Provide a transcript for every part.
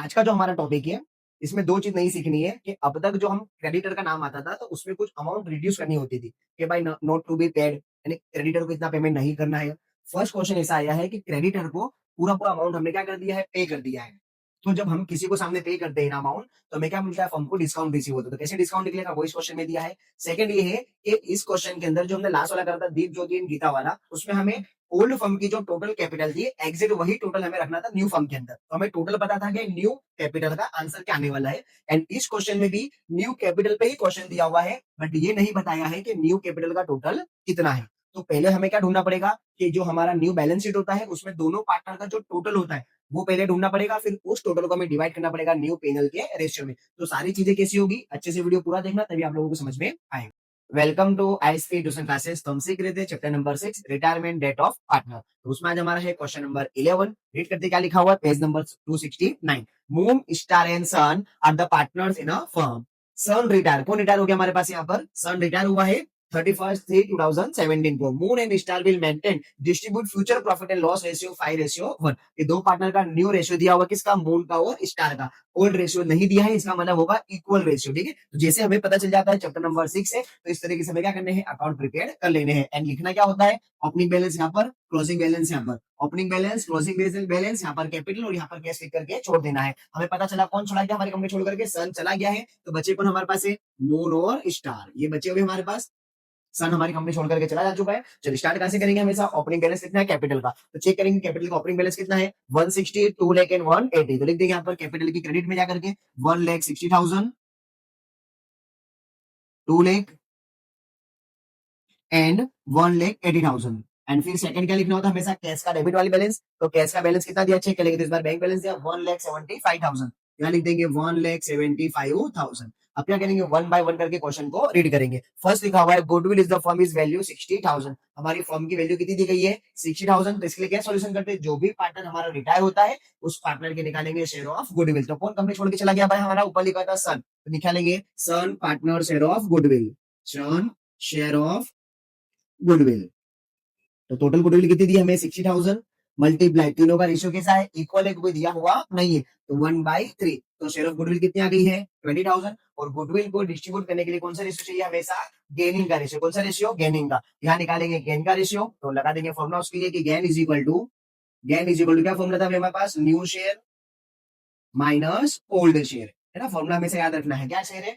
आज का जो हमारा टॉपिक है, इसमें 2 चीज़ नई सीखनी है कि अब तक जो हम क्रेडिटर का नाम आता था, तो उसमें कुछ अमाउंट रिड्यूस करनी होती थी कि भाई न नोट टू बी पेड यानी क्रेडिटर को इतना पेमेंट नहीं करना है। फर्स्ट क्वेश्चन ऐसा आया है कि क्रेडिटर को पूरा-पूरा अमाउंट हमने क्या कर दिया है, पे कर दिया है। तो जब हम किसी को सामने पे करते हैं ना अमाउंट, तो हमें क्या मिलता है, फर्म को डिस्काउंट रिसीव होता है। तो कैसे डिस्काउंट निकलेगा, वो इस क्वेश्चन में दिया है। सेकंड ये है कि इस क्वेश्चन के अंदर जो हमने लास्ट वाला करा था, दीप ज्योति एंड गीता वाला, उसमें हमें ओल्ड फर्म की जो टोटल कैपिटल थी, एग्जैक्ट वही टोटल हमें रखना था न्यू फर्म के अंदर। तो हमें टोटल पता था कि न्यू कैपिटल का आंसर क्या आने वाला है। एंड इस क्वेश्चन में भी न्यू कैपिटल पे ही क्वेश्चन दिया हुआ है, बट ये नहीं बताया है कि न्यू कैपिटल का टोटल कितना है। तो पहले हमें क्या ढूंढना पड़ेगा कि जो हमारा न्यू बैलेंस शीट होता है, उसमें दोनों पार्टनर का जो टोटल होता है, वो पहले ढूंढना पड़ेगा। फिर उस टोटल को हमें डिवाइड करना पड़ेगा न्यू पेनल के रेशियो में। तो सारी चीजें कैसी होगी, अच्छे से वीडियो पूरा देखना, तभी आप लोगों को समझ में आएगा। Welcome to ISP tuition classes. तो हम सीख रहे थे chapter number 6 retirement date of partner. तो उसमें आज हमारा है क्वेश्चन नंबर 11। रीड करते क्या लिखा हुआ है, page number 269। Moon, star and sun are the partners in a firm. Sun retire, कौन रिटायर हो गया हमारे पास यहाँ पर, सन रिटायर हुआ है 31/3/2017 को। Moon and star will maintain distribute future profit and loss ratio 5:1। ये दो पार्टनर का न्यू रेशियो दिया हुआ, किसका, मून का और स्टार का। ओल्ड रेशियो नहीं दिया है, इसका मतलब होगा इक्वल रेशियो। ठीक है, तो जैसे हमें पता चल जाता है चैप्टर नंबर 6 है, तो इस तरीके से हमें क्या करने हैं, अकाउंट प्रिपेयर कर लेने हैं। एंड लिखना क्या होता है, ओपनिंग बैलेंस यहाँ पर, क्लोजिंग बैलेंस यहाँ पर, ओपनिंग बैलेंस, क्लोजिंग बैलेंस यहाँ पर कैपिटल और यहाँ पर कैश लिख करके छोड़ देना है। हमें पता चला कौन चला गया, हमारी कंपनी छोड़ करके सन चला गया है। तो बचे कौन हमारे पास है, मून और स्टार, ये बचे हुए हमारे पास। सन हमारी कंपनी छोड़ करके चला जा चुका है। चलिए स्टार्ट कैसे करेंगे, हमेशा ओपनिंग बैलेंस कितना है कैपिटल का, तो चेक करेंगे कैपिटल का ओपनिंग बैलेंस कितना है, 160, 2 लाख एंड 180। तो लिख देंगे यहाँ पर कैपिटल की क्रेडिट में जाकर के 1,60,000, 2 लाख एंड 1,80,000। एंड फिर सेकंड क्या लिखना होता है, हमेशा कैश का डेबिट वाली बैलेंस। तो कैश का बैलेंस कितना दिया, चेक करेंगे। तो इस बार बैंक बैलेंस दिया 1,75,000, यहाँ लिख देंगे 1,75,000। अब क्या करेंगे, वन बाय वन करके क्वेश्चन को रीड करेंगे। फर्स्ट लिखा हुआ है goodwill is the firm is value 60,000। हमारी फर्म की वैल्यू कितनी दी गई है, 60,000। तो इसके लिए क्या सॉल्यूशन करते हैं, जो भी पार्टनर हमारा रिटायर होता है, उस पार्टनर के निकालेंगे शेयर ऑफ गुडविल। तो कौन कंपनी छोड़ के चला गया भाई, हमारा ऊपर लिखा था सन, तो निकालेंगे son partner share of goodwill, son share of goodwill. तो टोटल गुडविल कितनी दी हमें, 60,000 मल्टीप्लाई, तीनों का रेशियो कैसा है, इक्वल है, कोई दिया हुआ नहीं है, तो 1/3। तो शेयर ऑफ गुडविल कितनी आ गई है, 20,000। और गुडविल को डिस्ट्रीब्यूट करने के लिए कौन सा रेशियो चाहिए, हमेशा गेनिंग का रेशियो। कौन सा रेशियो, गेनिंग का। यहाँ निकालेंगे गेन का रेशियो, तो लगा देंगे फॉर्मुला उसके लिए कि गेन इज इक्वल टू क्या फॉर्मुला था हमारे पास, new share minus old share, है ना। फॉर्मुला हमेशा याद रखना है, क्या शेयर है,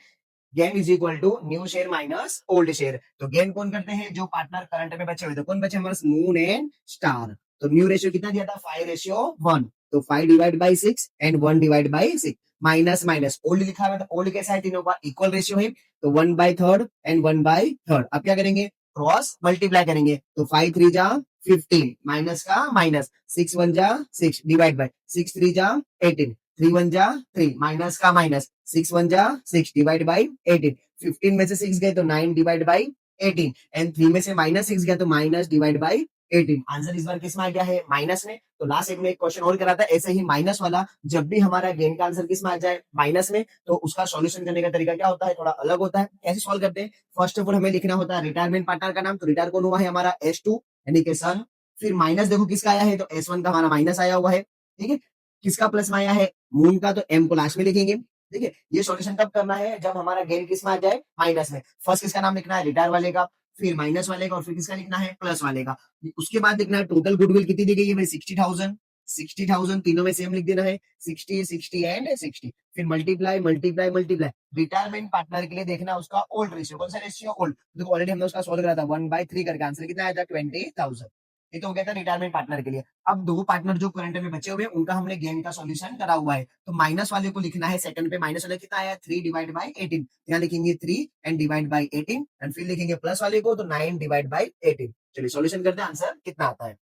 gain is equal to new share minus old share. तो गेन कौन करते हैं, जो पार्टनर करंट में बचे हुए थे, कौन बचे हमारे, मून एंड स्टार। तो न्यू रेशियो कितना दिया था, 5:1। तो 5 divide by 6 and 1 divide by 6। Minus minus old लिखा हुआ है, तो ओल्ड कैसा है, तीनों का इक्वल रेशियो है, तो 1/3 एंड 1/3। अब क्या करेंगे, क्रॉस मल्टीप्लाई करेंगे। तो 5 3 जा 15, माइनस का माइनस, 6 1 जा 6 डिवाइड बाई 6 3 जा 18, 3 1 जा 3, माइनस का माइनस, 6 1 जा 6 डिवाइड बाई 18। 15 में से 6 गए तो 9 डिवाइड बाई 18 एंड 3 में से माइनस 6 गया तो माइनस डिवाइड बाई 18। आंसर इस बार किस में आ गया है, माइनस में। तो लास्ट एक में एक क्वेश्चन और करा था ऐसे ही माइनस वाला, जब भी हमारा गेन का आंसर किस में आ जाए, माइनस में, तो उसका सॉल्यूशन करने का तरीका क्या होता है, थोड़ा अलग होता है। कैसे सॉल्व करते हैं, फर्स्ट ऑफ ऑल हमें लिखना होता है रिटायरमेंट पार्टनर का नाम। तो रिटायर कौन हुआ है हमारा, S2 यानी कि सन। फिर माइनस देखो किसका आया है, तो S1 का हमारा माइनस आया हुआ है। ठीक है, किसका प्लस में आया है, मून का, तो एम को लास्ट में लिखेंगे। ठीक है, ये सॉल्यूशन कब करना है, जब हमारा गेन किस में आ जाए, माइनस में। फर्स्ट किसका नाम लिखना है, रिटायर वाले का, फिर माइनस वाले का, और फिर किसका लिखना है, प्लस वाले का। उसके बाद लिखना है टोटल गुडविल कितनी दी गई है भाई, 60,000। 60,000 तीनों में सेम लिख देना है, 60 60 एंड 60। फिर multiply multiply multiply. Retirement partner के लिए देखना उसका ओल्ड रेशियो, कौन सा रेशियो, ओल्ड। देखो ऑलरेडी हमने उसका सॉल्व करा था, 1/3 करके आंसर कितना आया था, 20,000। ये तो हो गया था रिटायरमेंट पार्टनर के लिए। अब दो पार्टनर जो करंट में बचे हुए हैं, उनका हमने गेन का सॉल्यूशन करा हुआ है। तो माइनस वाले को लिखना है, सेकंड पे माइनस वाले कितना आया, 3 डिवाइड बाई 18। यहाँ लिखेंगे 3 एंड डिवाइड बाई 18 एंड फिर लिखेंगे प्लस वाले को, तो 9 डिवाइड बाई 18। चलिए सॉल्यूशन करते हैं, आंसर कितना आता है।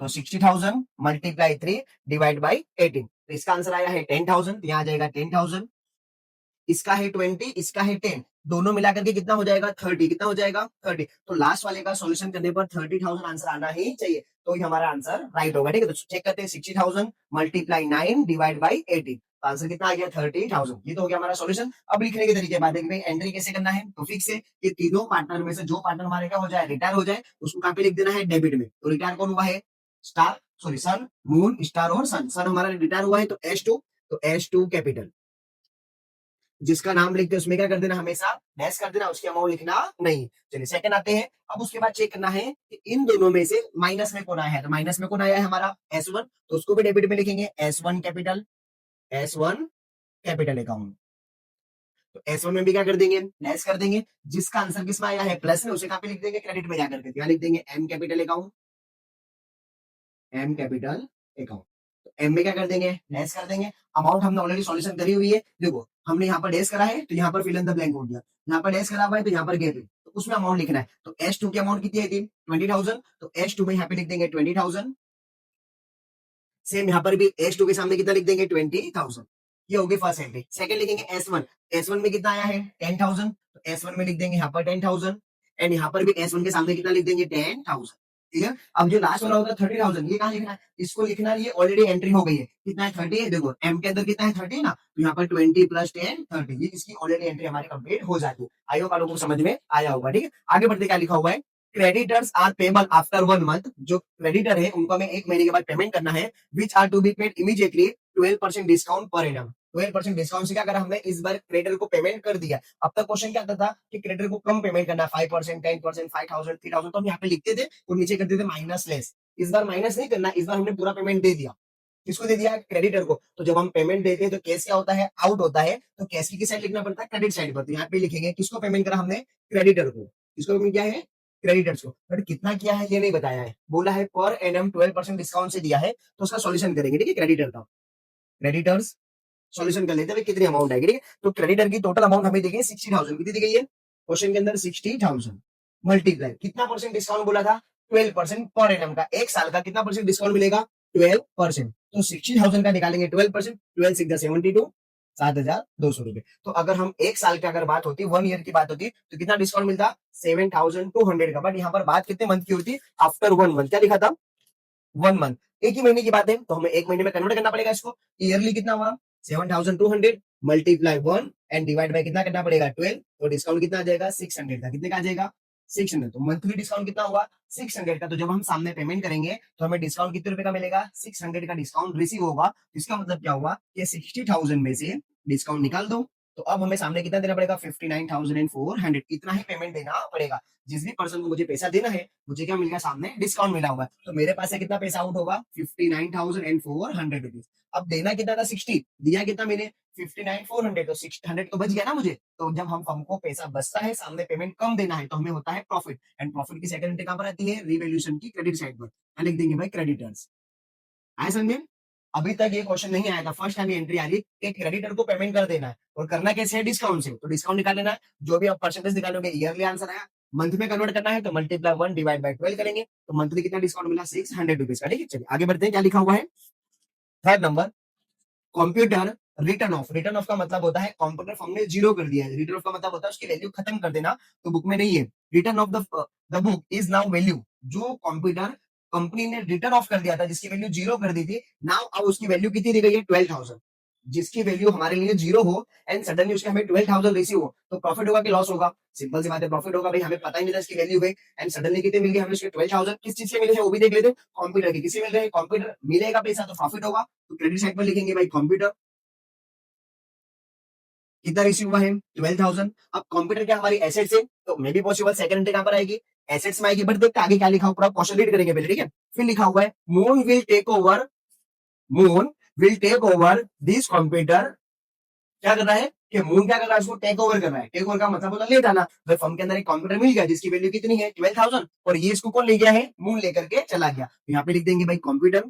तो 60,000 मल्टीप्लाई 3 डिवाइड बाई 18। तो इसका आंसर आया है 10,000। यहाँ आ जाएगा 10,000, इसका है 20, इसका है 10, दोनों मिलाकर के कितना हो जाएगा, 30। कितना हो जाएगा, 30। तो लास्ट वाले का सॉल्यूशन करने पर 30,000 आंसर आना ही चाहिए, तो ये हमारा आंसर राइट होगा। ठीक है, तो चेक करते हैं, 60,000 मल्टीप्लाई 9 डिवाइड बाई 18। तो आंसर कितना आ गया, 30,000। ये तो हो गया हमारा सॉल्यूशन। अब लिखने के तरीके बाद देखिए एंट्री कैसे करना है, तो फिक्स है कि तीनों पार्टनर में से जो पार्टनर हमारे क्या हो जाए, रिटायर हो जाए, उसको कहाँ पे लिख देना है, डेबिट में। तो रिटायर कौन हुआ है, स्टार। सॉरी सन, मून, स्टार और सन। सन हमारा रिटायर हुआ है तो S2, तो S2 कैपिटल। जिसका नाम लिखते हैं उसमें क्या कर देना, हमेशा डैश कर देना, उसकी अमाउंट लिखना नहीं। चलिए सेकंड आते हैं। अब उसके बाद चेक करना है कि इन दोनों में से माइनस में कौन आया है। तो माइनस में कौन आया है हमारा S1, तो उसको भी डेबिट में लिखेंगे S1 capital, S1 capital account. तो S1 में भी क्या कर देंगे, लेस कर देंगे। जिसका आंसर किसमें आया है प्लस में, उसे कहां पे लिख देंगे, क्रेडिट में जाकर के। क्या लिख देंगे, M capital account, M capital account. तो M में क्या कर देंगे, लेस कर देंगे। अमाउंट हमने ऑलरेडी सॉल्यूशन करी हुई है। देखो हमने यहाँ पर डेस करा है तो यहाँ पर फिल इन द ब्लैंक हो गया, यहाँ पर डेस करा हुआ है तो यहाँ पर गैप है, तो उसमें अमाउंट लिखना है। तो S2 की अमाउंट कितनी है थी, 20,000, तो S2 में यहाँ पे लिख देंगे 20,000। सेम यहाँ पर भी S2 के सामने कितना लिख देंगे, 20,000। ये होगी फर्स्ट एंट्री। सेकंड लिखेंगे S1, S1 में कितना आया है 10,000, तो S1 में लिख देंगे यहाँ पर 10,000। एंड यहाँ पर भी S1 के सामने कितना लिख देंगे, 10,000। ठीक है। अब जो लास्ट वाला होगा 30,000, ये कहाँ लिखना है, इसको लिखना है, ये ऑलरेडी एंट्री हो गई है। कितना है, 30 है। देखो M के अंदर कितना है, 30 ना, तो यहाँ पर 20 प्लस 10 30, ये इसकी ऑलरेडी एंट्री हमारी कंप्लीट हो जाती है। आई होप आप लोगों को समझ में आया होगा। ठीक है, आगे बढ़ते क्या लिखा हुआ है, creditors are payable after 1 month. जो क्रेडिटर है उनको हमें 1 महीने के बाद पेमेंट करना है। Which are to be paid immediately 12% discount per annum. 12% discount से क्या करा हमने, इस बार क्रेडिटर को पेमेंट कर दिया। अब तक क्वेश्चन क्या आता था कि क्रेडिटर को कम पेमेंट करना, 5%, 10%, 5,000, 3,000, तो हम यहाँ पे लिखते थे और नीचे करते थे माइनस लेस। इस बार माइनस नहीं करना, इस बार हमने पूरा पेमेंट दे दिया। किसको दे दिया, क्रेडिटर को। तो जब हम पेमेंट देते हैं तो कैश क्या होता है, आउट होता है। तो कैश की किस साइड लिखना पड़ता है, क्रेडिट साइड पर। तो यहाँ पे लिखेंगे किसको पेमेंट करा हमने, क्रेडिटर को। किसको पेमेंट किया है, क्रेडिटर्स को। बट कितना किया है ये नहीं बताया है, बोला है पर एनम 12% डिस्काउंट से दिया है। तो उसका सॉल्यूशन करेंगे। ठीक है, क्रेडिटर का, क्रेडिटर्स सॉल्यूशन कर लेते हैं कितनी अमाउंट आएगी। ठीक है, तो क्रेडिटर की टोटल अमाउंट हमें दी गई 60,000। कितनी दी गई है क्वेश्चन के अंदर, 60,000 मल्टीप्लाई कितना परसेंट डिस्काउंट बोला था, 12% पर एनम का। एक साल का कितना परसेंट डिस्काउंट मिलेगा, 12%। तो 60,000 का निकालेंगे 12%, 12 सिक्स 72, 7,200 रुपए। तो अगर हम एक साल की अगर बात होती, 1 ईयर की बात होती, तो कितना डिस्काउंट मिलता, 7,200 का। बट यहाँ पर बात कितने मंथ की होती, आफ्टर 1 मंथ। क्या लिखा था, 1 मंथ। एक ही महीने की बात है तो हमें एक महीने में कन्वर्ट करना पड़ेगा इसको। ईयरली कितना हुआ, 7,200 मल्टीप्लाई 1 एंड डिवाइड बाय कितना करना पड़ेगा, 12। तो डिस्काउंट कितना आ जाएगा, 600 का। कितने का आ जाएगा, 600। तो मंथली डिस्काउंट कितना हुआ, 600 का। तो जब हम सामने पेमेंट करेंगे तो हमें डिस्काउंट कितने रुपए का मिलेगा, 600 का डिस्काउंट रिसीव होगा। इसका मतलब क्या हुआ कि 60,000 में से डिस्काउंट निकाल दो। तो अब हमें सामने कितना देना पड़ेगा, 59,400। इतना ही पेमेंट देना पड़ेगा। जिस भी पर्सन को मुझे पैसा देना है, मुझे क्या मिल गया, सामने डिस्काउंट मिला हुआ है। तो मेरे पास से कितना पैसा आउट होगा, 59,400 रुपीज। अब देना कितना था, 60, दिया कितना मैंने, 59,400। तो 600 तो बच गया ना मुझे। तो जब हमको पैसा बचता है, सामने पेमेंट कम देना है, तो हमें होता है प्रॉफिट। एंड प्रॉफिट की सेकंड एंट्री कहां पर आती है, रिवैल्यूएशन की क्रेडिट साइड पर। लिख देंगे भाई क्रेडिटर्स। आए समझे। अभी तक ये क्वेश्चन नहीं आया था, फर्स्ट टाइम एंट्री आ रही कि क्रेडिटर को पेमेंट कर देना है। और करना कैसे है, डिस्काउंट से। तो डिस्काउंट निकाल लेना है, जो भी आप परसेंटेज निकालोगे, ईयरली आंसर आया। मंथ में कन्वर्ट करना है तो मल्टीप्लाई 1 डिवाइड बाय 12 करेंगे। तो मंथली कितना डिस्काउंट मिला, 600 रुपीज का। ठीक है, चलिए आगे बढ़ते हैं। क्या लिखा हुआ है, third number, computer return of. Return of का मतलब होता है कंप्यूटर फॉर्म ने जीरो कर दिया है। रिटर्न ऑफ का मतलब होता है उसकी वैल्यू खत्म कर देना। तो बुक में नहीं है। Return of the book is now value. जो कंप्यूटर कंपनी ने रिटर्न ऑफ कर दिया था, जिसकी वैल्यू जीरो कर दी थी, नाउ अब उसकी वैल्यू कितनी दी गई है, 12,000। जिसकी वैल्यू हमारे लिए जीरो हो एंड सडनली उसके हमें 12,000 रिसीव हो, तो प्रॉफिट होगा कि लॉस होगा, सिंपल सी बात है, प्रॉफिट होगा भाई। हमें पता ही नहीं था इसकी वैल्यू है एंड सडनली कितने मिल गए हमें उसके 12,000। किस चीज से मिले हैं वो भी देख लेते हैं, कंप्यूटर की। किसी मिल रहे हैं, कंप्यूटर मिलेगा पैसा तो प्रॉफिट होगा। तो क्रेडिट साइड पर लिखेंगे भाई कंप्यूटर, कितना रिसीव हुआ है, 12,000। अब कंप्यूटर क्या हमारी एसेट्स है, तो may be possible second entry कहां पर आएगी, एसेट्स में आएगी। बट देखते आगे क्या लिखा हुआ, पूरा क्वेश्चन रीड करेंगे पहले। ठीक है, फिर लिखा हुआ है moon will take over, moon will take over this computer. क्या कर रहा है कि मून क्या कर रहा है, उसको टेक ओवर कर रहा है। टेक ओवर का मतलब होता है ले जाना। भाई फर्म के अंदर एक कंप्यूटर मिल गया जिसकी वैल्यू कितनी है, 12,000, और ये इसको कौन ले गया है, मून लेकर के चला गया। तो यहाँ पे लिख देंगे भाई कंप्यूटर,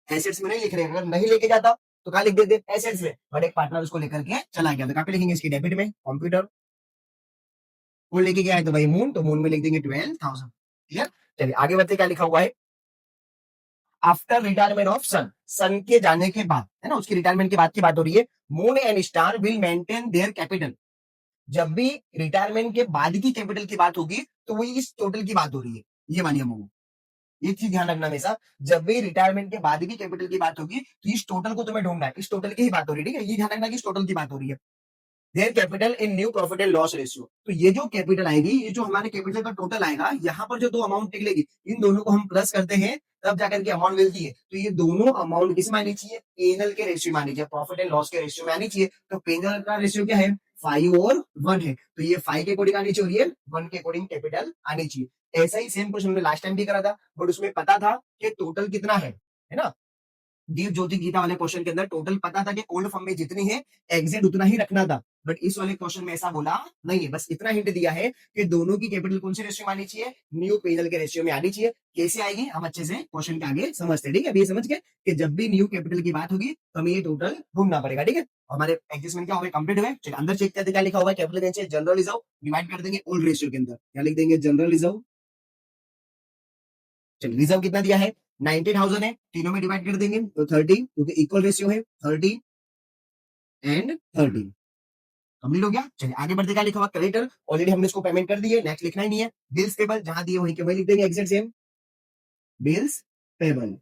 एसेट्स में नहीं लिख रहे। अगर नहीं लेके जाता तो क्या लिख देते, एसेट्स में। बट एक पार्टनर उसको लेकर के चला गया, तो कहाँ पे लिखेंगे, इसकी डेबिट में। कंप्यूटर वो लेके गया है तो भाई मून, तो मून में लिख देंगे 12,000। क्लियर। चलिए आगे बढ़ते, क्या लिखा हुआ है, आफ्टर रिटायरमेंट ऑफ सन। सन के जाने के बाद, है ना, उसकी रिटायरमेंट के बाद की बात हो रही है। Moon and star will maintain their capital. जब भी रिटायरमेंट के बाद की कैपिटल की बात होगी तो वो इस टोटल की बात हो रही है, ये मानिए अमूल। ये चीज ध्यान रखना हमेशा, जब भी रिटायरमेंट के बाद की कैपिटल की बात होगी तो इस टोटल को तुम्हें ढूंढना है, इस टोटल की ही बात हो रही है। ठीक है, ये ध्यान रखना कि इस टोटल की बात हो रही है। Their capital in new profit and loss ratio. तो ये जो कैपिटल आएगी, ये जो हमारे कैपिटल का टोटल आएगा, यहाँ पर जो दो अमाउंट निकलेगी, इन दोनों को हम प्लस करते हैं तब जाकर के अमाउंट मिलती है। तो ये दोनों अमाउंट किस में आनी चाहिए? पेनल के रेशियो में आनी चाहिए, प्रॉफिट एंड लॉस के रेशियो में आनी चाहिए। तो पेनल का रेशियो क्या है? 5 और 1 है, तो ये 5 के अकॉर्डिंग आनी चाहिए, 1 के अकॉर्डिंग कैपिटल आनी चाहिए। ऐसा ही सेम क्वेश्चन हमने लास्ट टाइम भी करा था, बट उसमें पता था कि टोटल कितना है ना। दीप ज्योति गीता वाले क्वेश्चन के अंदर टोटल पता था कि ओल्ड फॉर्म में जितनी है एग्जैक्ट उतना ही रखना था, बट इस वाले क्वेश्चन में ऐसा बोला नहीं है। बस इतना हिंट दिया है कि दोनों की कैपिटल कौन से रेशियो में आनी चाहिए? न्यू पेनल के रेशियो में आनी चाहिए। कैसे आएगी हम अच्छे से क्वेश्चन के आगे समझते हैं, ठीक है। अभी ये समझ गए कि जब भी न्यू कैपिटल की बात होगी तो हमें ये टोटल ढूंढना पड़ेगा, ठीक है। हमारे एडजस्टमेंट क्या हो गए? कंप्लीट हुए। चलिए अंदर चेक करते क्या लिखा हुआ है। कैपिटल जनरल रिजर्व डिवाइड कर देंगे ओल्ड रेशियो के अंदर, क्या लिख देंगे? General reserve. चलिए रिजर्व कितना दिया है? 90,000 है, तीनों में डिवाइड कर देंगे तो 30, क्योंकि इक्वल रेशियो है 30 एंड 30। कंप्लीट हो गया। चलिए आगे बढ़ते, क्या लिखा हुआ? क्रेडिटर ऑलरेडी हमने इसको पेमेंट कर दी है, नेक्स्ट लिखना ही नहीं है। बिल्स पेबल जहां दिए वहीं के वही लिख देंगे, एग्जैक्ट सेम बिल्स पेबल।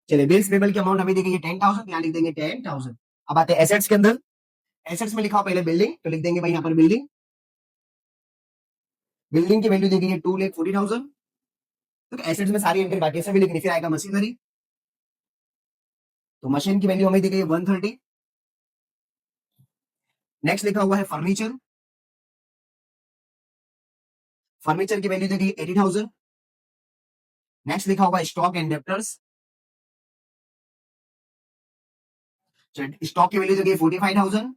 चलिए बिल्स पेबल की अमाउंट हमें देंगे 10,000, यहाँ लिख देंगे 10,000। अब आते हैं एसेट्स के अंदर। एसेट्स में लिखा हुआ पहले बिल्डिंग, तो लिख देंगे भाई यहाँ पर बिल्डिंग। बिल्डिंग की वैल्यू देंगे 2,40,000। तो एसेट्स में सारी एंट्री बाकी है, सभी लिखनी। फिर आएगा मशीनरी, तो मशीन की वैल्यू हमें दी गई 130। नेक्स्ट लिखा हुआ है फर्नीचर, फर्नीचर की वैल्यू दी गई 80,000। नेक्स्ट लिखा हुआ है स्टॉक एंड डेप्टर्स, स्टॉक की वैल्यू दी गई 45,000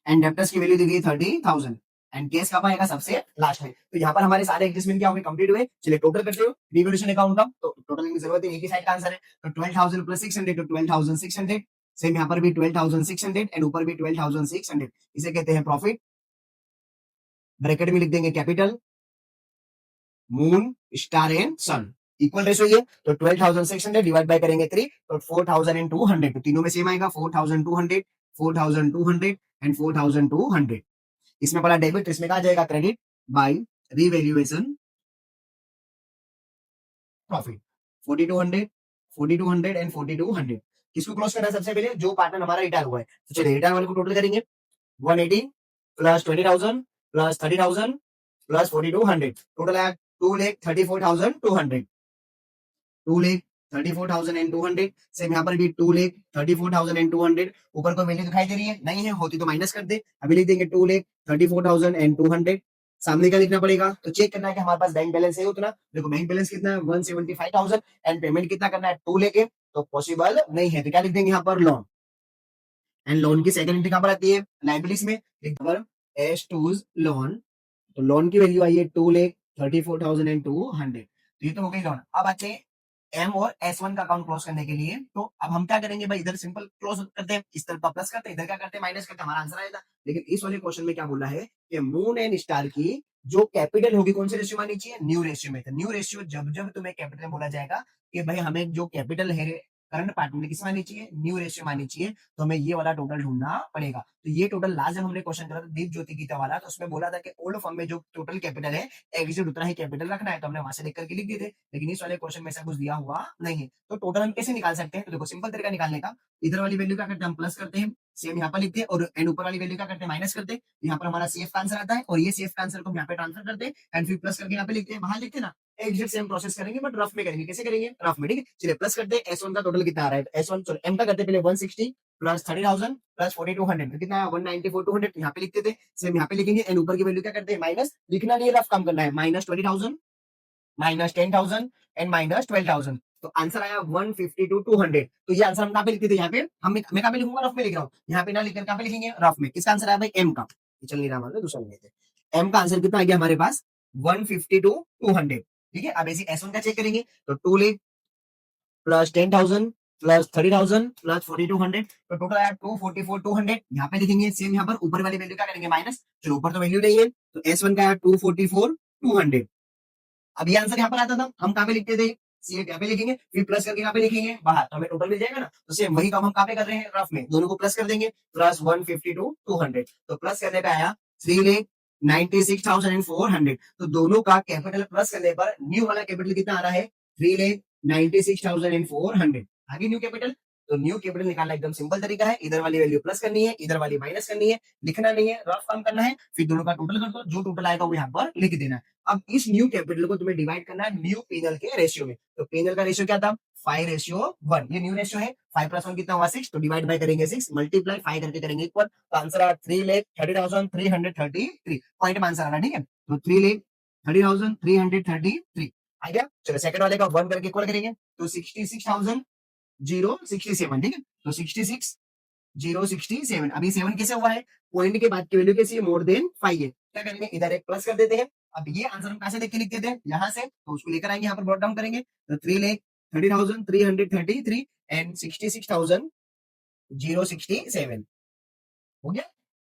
एंड डेप्टर्स की वैल्यू दी गई 30,000। एंड केस कब आएगा? सबसे लास्ट में। तो यहाँ पर हमारे सारे एडजस्टमेंट क्या होंगे? कंप्लीट हुए। चलिए टोटल करते हो रिवोल्यूशन अकाउंट का, तो टोटल की जरूरत है, एक ही साइड का आंसर है। तो 12,000 प्लस 600 तो 12,600। सेम यहाँ पर भी 12,600 एंड ऊपर भी 12,600। इसे कहते हैं प्रॉफिट। ब्रैकेट में लिख देंगे capital, moon, star and sun. Equal ratio ये, तो 12,600 डिवाइड बाय करेंगे 3, तो 4,200। तो तीनों में सेम आएगा, 4,200, 4,200 एंड 4,200। इसमें पड़ा डेबिट, इसमें कहा जाएगा credit by revaluation profit. 4,200, 4,200 and 4,200। किसको क्लोज करना है सबसे पहले? जो पार्टनर हमारा रिटायर हुआ है। तो चलिए रिटायर वाले को टोटल करेंगे, 180 प्लस 20,000 प्लस 30,000 प्लस 4,200। टोटल आया 2,34,200। 2,34,200। सेम यहाँ पर भी 2,34,200। ऊपर कोई वैल्यू दिखाई दे रही है? नहीं है, होती तो माइनस कर दे। अभी लिख देंगे 2,34,200। सामने क्या लिखना पड़ेगा? तो चेक करना है कि हमारे पास बैंक बैलेंस है उतना। देखो बैंक बैलेंस कितना है? 175,000 एंड पेमेंट कितना करना है? 2 लेके, तो पॉसिबल नहीं है। तो क्या लिख देंगे यहाँ पर? लोन। एंड लोन की सेकंड एंट्री कहाँ पर आती है? लाइबिलिटीज में। एस टू लोन, तो लोन की वैल्यू आई है 2,34,200। तो ये तो हो गई लोन। अब आते हैं एम और S1 का अकाउंट क्लोज करने के लिए। तो अब हम क्या करेंगे भाई? इधर सिंपल क्लोज करते हैं, इस तरफ प्लस करते हैं, इधर क्या करते हैं? माइनस करते हैं, हमारा आंसर आएगा। लेकिन इस वाले क्वेश्चन में क्या बोला है कि मून एंड स्टार की जो कैपिटल होगी कौन से रेशियो में आनी चाहिए? न्यू रेशियो में। तो न्यू रेशियो जब जब तुम्हें कैपिटल बोला जाएगा कि भाई हमें जो कैपिटल है करंट पार्ट में किस में आनी चाहिए? न्यू रेशियो में आनी चाहिए। तो हमें ये वाला टोटल ढूंढना पड़ेगा। तो ये टोटल लास्ट जब हमने क्वेश्चन करा था दीप ज्योति गीता वाला, तो उसमें बोला था कि ओल्ड फॉर्म में जो टोटल कैपिटल है एग्जैक्ट उतना ही कैपिटल रखना है। तो हमने वहां से लिख करके लिख दिए थे। लेकिन इस वाले क्वेश्चन में ऐसा कुछ दिया हुआ नहीं है। तो टोटल हम कैसे निकाल सकते हैं? तो देखो सिंपल तरीका निकालने का, इधर वाली वैल्यू क्या करते हैं? हम प्लस करते हैं, सेम यहाँ पर लिखते हैं, और एंड ऊपर वाली वैल्यू क्या करते हैं? माइनस करते हैं। यहाँ पर हमारा सेफ का आंसर आता है, और ये सेफ का आंसर को हम यहाँ पे ट्रांसफर करते हैं एंड फिर प्लस करके यहाँ पे लिखते हैं। बाहर लिखते हैं ना, एग्जैक्ट सेम प्रोसेस करेंगे बट रफ में करेंगे। कैसे करेंगे? रफ में, ठीक है। चलिए प्लस करते हैं। S1 का टोटल कितना आ रहा है? S1 सॉरी M का करते हैं पहले 160 प्लस 30,000 प्लस 4,200। तो कितना है? 194,200। यहाँ पे लिखते थे, सेम यहाँ पे लिखेंगे। एंड ऊपर की वैल्यू क्या करते हैं? माइनस। लिखना नहीं है, रफ काम करना है। Minus 20,000 minus 10,000 and minus 12,000। तो आंसर आया 152,200। तो ये आंसर हम कहाँ पे लिखते थे? यहाँ पे मैं कहाँ पे लिखूंगा? रफ में लिख रहा हूँ। यहाँ पे ना लिखकर कहाँ पे लिखेंगे? रफ में। किसका आंसर आया भाई? M का। चल नहीं रहा, मान लो दूसरा लेते हैं। M का आंसर कितना आ गया हमारे पास? 152,200। ठीक है। अब ऐसे S1 का चेक करेंगे, तो 2 ले प्लस 10,000 प्लस 30,000 प्लस 4,200। तो टोटल आया 244,200। यहाँ पे लिखेंगे सेम। यहाँ पर ऊपर वाली वैल्यू क्या करेंगे? माइनस। चलो ऊपर तो वैल्यू नहीं है, तो S1 का आया 244,200। अब ये आंसर यहाँ पर आता था, हम कहाँ पे लिखते थे? सीएट यहाँ पे लिखेंगे, फिर प्लस करके यहाँ पे लिखेंगे बाहर, तो हमें टोटल मिल जाएगा ना। तो सेम वही काम हम कहाँ पे कर रहे हैं? रफ में। दोनों को प्लस कर देंगे, प्लस 152,200। तो प्लस करने पे आया 3,96,400। तो दोनों का कैपिटल प्लस करने पर न्यू वाला कैपिटल कितना आ रहा है? 3,96,400। आगे न्यू कैपिटल, तो न्यू कैपिटल निकालना एकदम सिंपल तरीका है, इधर वाली वैल्यू प्लस करनी है, इधर वाली माइनस करनी है, लिखना नहीं है, रफ काम करना है, फिर दोनों का टोटल कर दो, जो टोटल आएगा वो यहाँ पर लिख देना है। अब इस न्यू कैपिटल को तुम्हें डिवाइड करना है न्यू पीनल के रेशियो में। तो पीनल का रेशियो क्या था, 5:1, ये न्यू रेशियो है। 5 + 1 कितना हुआ 6, तो डिवाइड बाय करेंगे 6, मल्टीप्लाई 5 करके करेंगे इक्वल, तो आंसर आ 3,30,333 पॉइंट में आंसर आ रहा है, ठीक है। तो 3,30,333 आ गया। चलो सेकंड वाले का 1 करके इक्वल करेंगे, तो 66,067, ठीक है। तो 66,067, अभी 7 कैसे हुआ है, पॉइंट के बाद की वैल्यू कैसी है, मोर देन 5 है। क्या करेंगे, इधर एक प्लस कर देते हैं। अब ये आंसर हम कहां से देख के लिख देते हैं, यहाँ से, तो उसको लेकर आएंगे, यहाँ पर ब्रॉट डाउन करेंगे, तो 3,30,333 एंड 66,067 हो गया।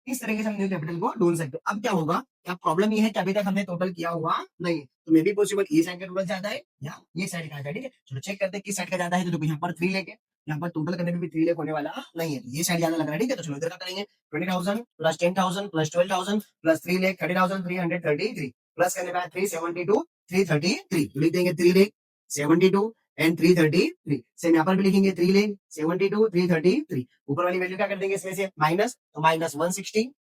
इस तरीके से हम न्यू कैपिटल को ढूंढ सकते हैं। अब क्या होगा, क्या प्रॉब्लम ये है कि अभी तक हमने टोटल किया हुआ नहीं, तो मे बी पॉसिबल ये साइड का टोटल ज्यादा है या ये साइड का ज्यादा है, ठीक है। चलो चेक करते हैं किस साइड का ज्यादा है। तो देखो यहाँ पर 3 लेके, यहाँ पर टोटल करने में भी 3 लेख होने वाला नहीं है, ये साइड ज्यादा लग रहा है, ठीक है। तो चलो इधर का करेंगे, 20,000 प्लस 10,000 प्लस 12,000 प्लस 3,30,333 प्लस करने के बाद 372,333, लिख देंगे 3,72 एंड 333, सेम यहाँ पर भी लिखेंगे 3,72 333। ऊपर वाली वैल्यू क्या कर देंगे इसमें से माइनस, तो माइनस 160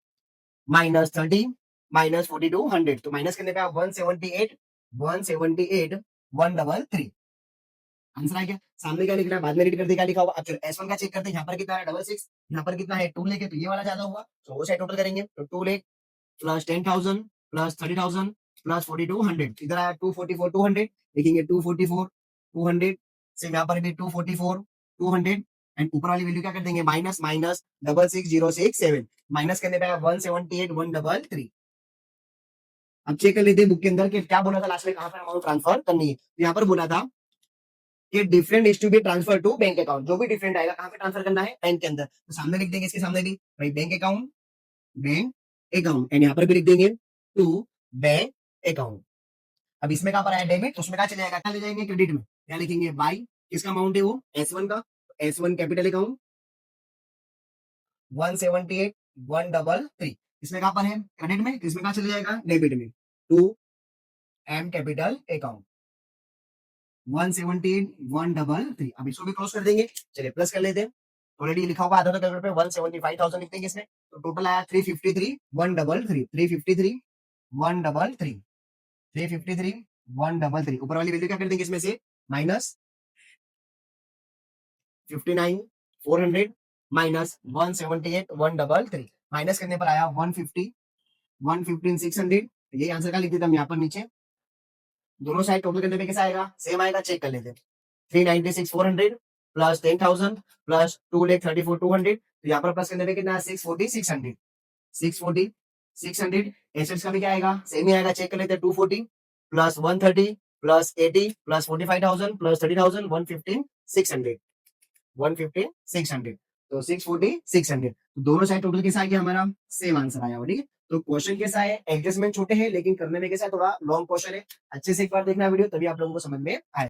माइनस 30 माइनस 4200, तो माइनस करने पे 178 133 आंसर आ गया। सामने क्या लिख रहा है, बाद में रीड करते क्या लिखा हुआ। अब चलो S1 का चेक करते हैं, यहाँ पर कितना है 66, यहाँ पर कितना है 2 लेके, तो ये वाला ज्यादा हुआ, तो वो साइड टोटल करेंगे, तो 2 लेख प्लस 10,000 प्लस 30,000 प्लस 4200, इधर आया 244 200, लिखेंगे 244 200, से यहाँ पर भी 244 200 एंड ऊपर वाली वैल्यू क्या कर देंगे माइनस माइनस 66,067, माइनस करने पे 178 133। अब चेक कर लेते हैं बुक के अंदर कि क्या बोला था लास्ट में, कहां पर अमाउंट ट्रांसफर करनी है। तो यहाँ पर बोला था कि different is to be transfer to bank account, जो भी डिफरेंट आएगा कहां पे ट्रांसफर करना है, बैंक के अंदर। तो सामने लिख देंगे, इसके सामने भी भाई बैंक अकाउंट एंड यहाँ पर भी लिख देंगे टू बैंक अकाउंट। अब इसमें कहां पर आया डेबिट, तो उसमें क्या चले जाएगा, क्या ले जाएंगे क्रेडिट में, क्या लिखेंगे बाई, किसका अमाउंट है वो S1 का, S1 कैपिटल अकाउंट 178 133, इसमें कहां पर है क्रेडिट में, इसमें कहां चले जाएगा डेबिट में, टू M कैपिटल अकाउंट 178 133। अब इसको भी क्रॉस कर देंगे, चलिए प्लस कर लेते हैं। ऑलरेडी लिखा हुआ आधा तो कैलकुलेटर पे 175,000 लिख देंगे इसमें, तो टोटल आया 353 133 353 133 353 133। ऊपर वाली वैल्यू क्या कर देंगे इसमें से माइनस 59 400 माइनस 178 133, माइनस करने पर आया 150 115 600, यही आंसर का लिख देते हम यहाँ पर नीचे। दोनों साइड टोटल करने पे कैसा आएगा, सेम आएगा, चेक कर लेते हैं। 396 400 प्लस 10,000 प्लस 2,34 200, तो यहाँ पर प्लस करने पे कितना 640 600 640 600। एसेट्स का भी क्या आएगा, सेम ही आएगा, चेक कर लेते हैं। 240 प्लस 130 प्लस 80 प्लस 45,000 प्लस 30,000 115 600 115 600, तो 640 600। दोनों साइड टोटल कैसा आ गया हमारा, सेम आंसर आया, ठीक है। तो क्वेश्चन कैसा है, एडजस्टमेंट छोटे हैं लेकिन करने में कैसा है, थोड़ा लॉन्ग क्वेश्चन है। अच्छे से एक बार देखना वीडियो, तभी आप लोगों को समझ में आए।